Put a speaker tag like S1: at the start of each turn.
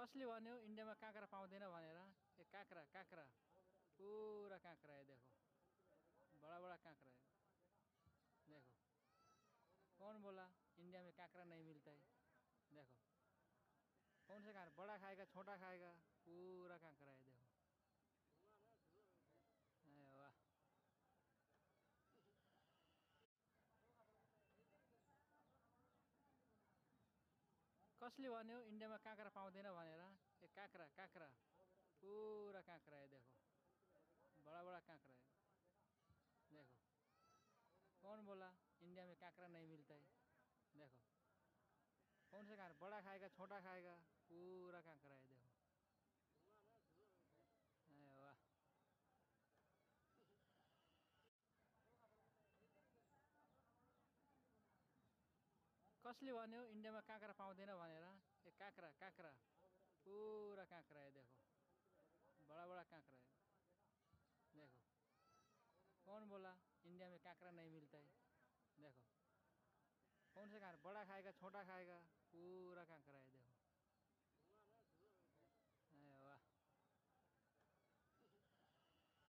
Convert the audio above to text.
S1: कसले भन्यो इंडिया में काँक्रा पाउँदैन भनेर? ये काँक्रा काँक्रा पूरा काँक्रा है, देखो बड़ा बड़ा काँक्रा है। देखो कौन बोला इंडिया में काँक्रा नहीं मिलता है? देखो कौन सा काँक्रा, बड़ा खाएगा छोटा खाएगा, पूरा काँक्रा है। देखो अरे वाह। कसले भन्यो इंडिया में काँक्रा पाउँदैन भनेर? ये काँक्रा काँक्रा पूरा काँक्रा है। देखो बड़ा बड़ा काँक्रा है। देखो कौन बोला इंडिया में काँक्रा नहीं मिलता है? देखो कौन सा काँक्रा, बड़ा खाएगा छोटा खाएगा, पूरा काँक्रा है। देखो अरे वाह। कसले भन्यो इंडिया में काँक्रा पाउँदैन भनेर? ये काँक्रा काँक्रा पूरा काँक्रा है। देखो बड़ा बड़ा काँक्रा है। देखो कौन बोला इंडिया में काँक्रा नहीं मिलता है? देखो कौन सा काँक्रा, बड़ा खाएगा छोटा खाएगा, पूरा काँक्रा है।